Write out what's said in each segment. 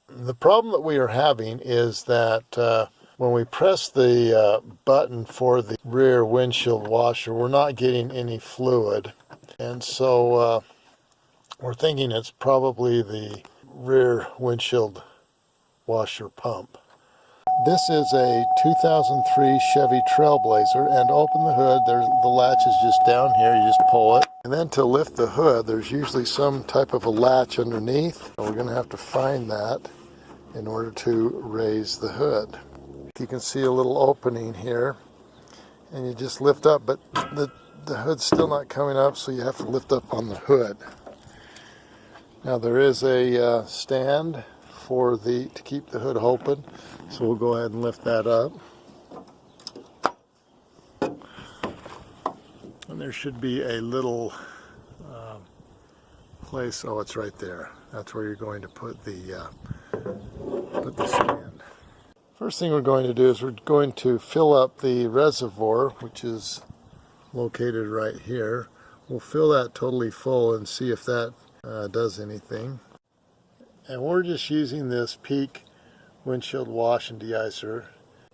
The problem that we are having is that when we press the button for the rear windshield washer, we're not getting any fluid. And so we're thinking it's probably the rear windshield washer pump. This is a 2003 Chevy Trailblazer, and to open the hood, the latch is just down here. You just pull it. And then to lift the hood, there's usually some type of a latch underneath. We're going to have to find that in order to raise the hood. You can see a little opening here, and you just lift up, but the hood's still not coming up, so you have to lift up on the hood. Now there is a stand to keep the hood open, so we'll go ahead and lift that up. And there should be a little place. Oh, it's right there. That's where you're going to put the stand. First thing we're going to do is we're going to fill up the reservoir, which is located right here. We'll fill that totally full and see if that does anything. And we're just using this Peak windshield wash and de-icer.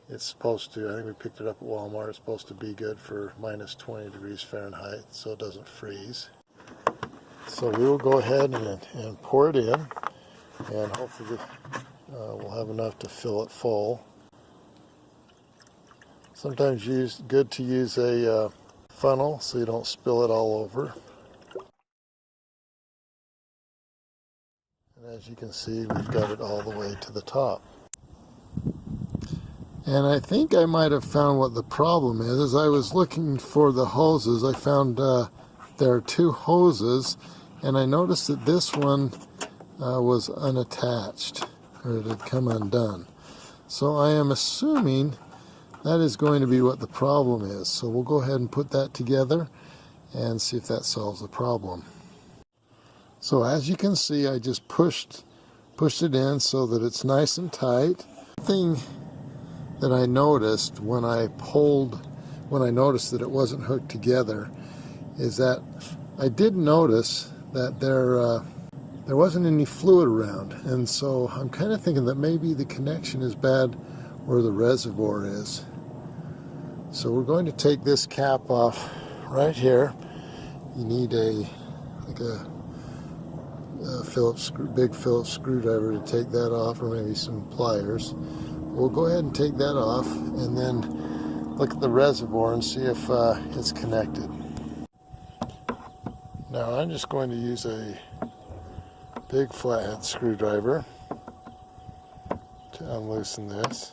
It's supposed to, I think we picked it up at Walmart, it's supposed to be good for minus 20 degrees Fahrenheit, so it doesn't freeze. So we will go ahead and pour it in, and hopefully we'll have enough to fill it full. Sometimes good to use a funnel so you don't spill it all over. And as you can see, we've got it all the way to the top. And I think I might have found what the problem is. As I was looking for the hoses, I found there are two hoses, and I noticed that this one was unattached, or it had come undone. So I am assuming that is going to be what the problem is. So we'll go ahead and put that together and see if that solves the problem. So as you can see, I just pushed it in so that it's nice and tight. The thing that I noticed when I noticed that it wasn't hooked together is that I did notice that there wasn't any fluid around, and so I'm kind of thinking that maybe the connection is bad where the reservoir is. So we're going to take this cap off right here. You need big Phillips screwdriver to take that off, or maybe some pliers. We'll go ahead and take that off and then look at the reservoir and see if it's connected. Now I'm just going to use a big flathead screwdriver to unloosen this.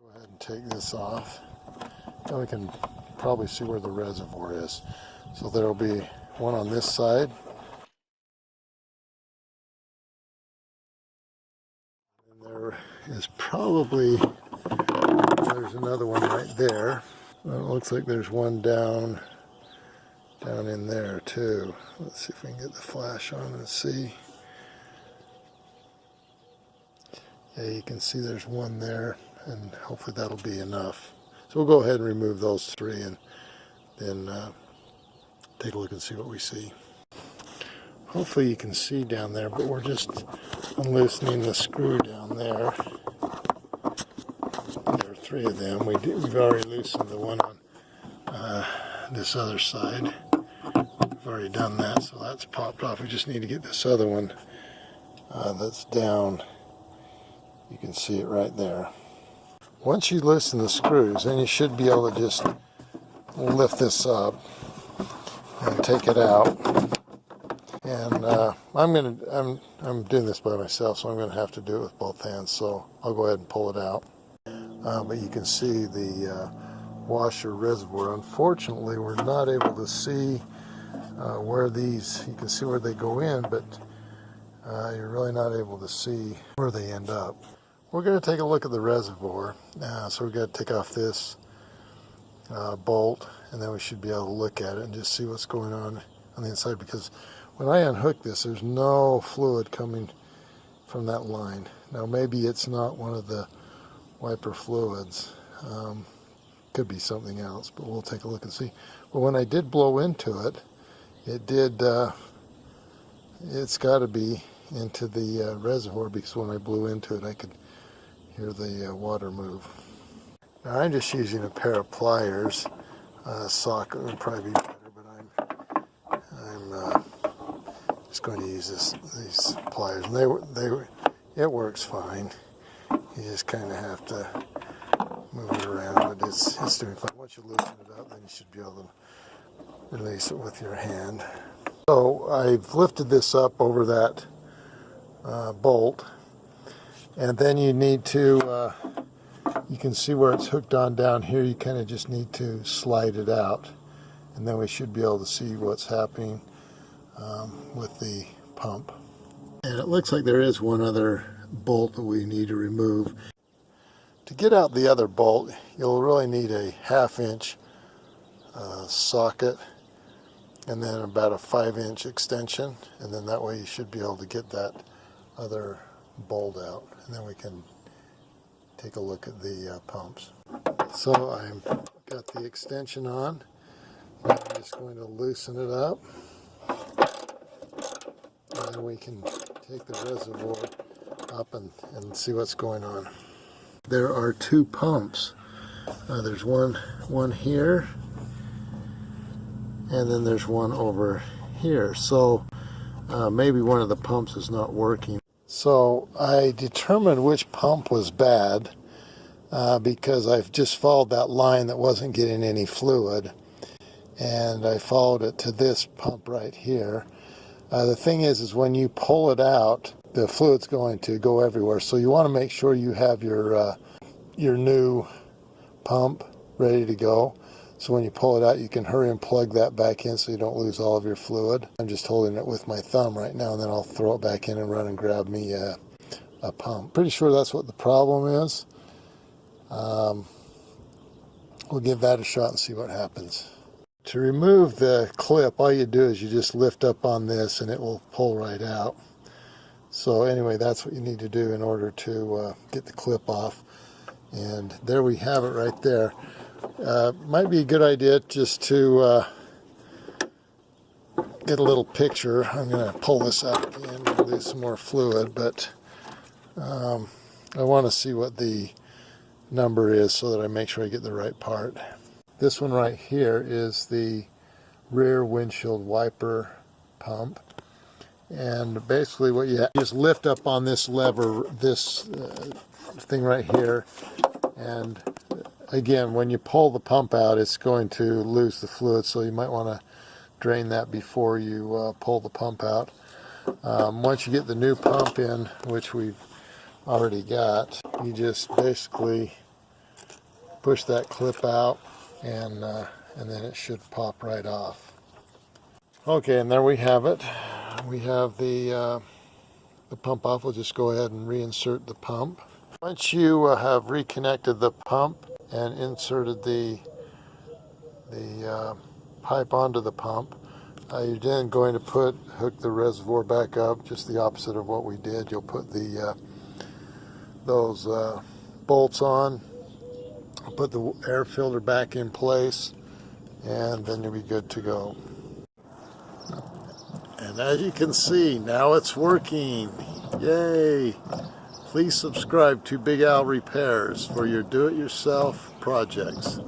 Go ahead and take this off. Now we can probably see where the reservoir is. So there will be one on this side. And there is probably, there's another one right there. Well, it looks like there's one down in there too. Let's see if we can get the flash on and see. Yeah, you can see there's one there, and hopefully that'll be enough. So we'll go ahead and remove those three and then take a look and see what we see. Hopefully you can see down there, but we're just unloosening the screw down there. There are three of them. We've already loosened the one on this other side. We've already done that, so that's popped off. We just need to get this other one that's down. You can see it right there. Once you loosen the screws, then you should be able to just lift this up and take it out. And I'm doing this by myself, so I'm going to have to do it with both hands. So I'll go ahead and pull it out. But you can see the washer reservoir. Unfortunately, we're not able to see where these. You can see where they go in, but you're really not able to see where they end up. We're going to take a look at the reservoir. So we're going to take off this bolt, and then we should be able to look at it and just see what's going on the inside, because when I unhook this, there's no fluid coming from that line. Now maybe it's not one of the wiper fluids. Could be something else, but we'll take a look and see. But when I did blow into it, it did, it's got to be into the reservoir, because when I blew into it I could hear the water move. Now I'm just using a pair of pliers. Socket would probably be better, but I'm just going to use these pliers, and it works fine. You just kind of have to move it around, but it's doing fine. Once you loosen it up, then you should be able to release it with your hand. So I've lifted this up over that bolt, and then you need to, you can see where it's hooked on down here. You kind of just need to slide it out, and then we should be able to see what's happening with the pump. And it looks like there is one other bolt that we need to remove. To get out the other bolt, you'll really need a 1/2-inch socket, and then about a 5-inch extension, and then that way you should be able to get that other bolt out, and then we can take a look at the pumps. So I've got the extension on. I'm just going to loosen it up, and then we can take the reservoir up and see what's going on. There are two pumps. There's one here, and then there's one over here. So maybe one of the pumps is not working. So I determined which pump was bad because I've just followed that line that wasn't getting any fluid, and I followed it to this pump right here. The thing is when you pull it out, the fluid's going to go everywhere. So you want to make sure you have your new pump ready to go. So when you pull it out, you can hurry and plug that back in so you don't lose all of your fluid. I'm just holding it with my thumb right now, and then I'll throw it back in and run and grab me a pump. Pretty sure that's what the problem is. We'll give that a shot and see what happens. To remove the clip, all you do is you just lift up on this and it will pull right out. So anyway, that's what you need to do in order to get the clip off. And there we have it right there. Might be a good idea just to get a little picture. I'm going to pull this out again and lose some more fluid, but I want to see what the number is so that I make sure I get the right part. This one right here is the rear windshield wiper pump, and basically what you just lift up on this lever, this thing right here, and again when you pull the pump out it's going to lose the fluid, so you might want to drain that before you pull the pump out. Once you get the new pump in, which we've already got, you just basically push that clip out, and then it should pop right off. Okay, and there we have it. We have the pump off. We'll just go ahead and reinsert the pump. Once you have reconnected the pump and inserted the pipe onto the pump, you're then going to hook the reservoir back up, just the opposite of what we did. You'll put those bolts on, put the air filter back in place, and then you'll be good to go. And as you can see, now it's working. Yay! Please subscribe to Big Al Repairs for your do-it-yourself projects.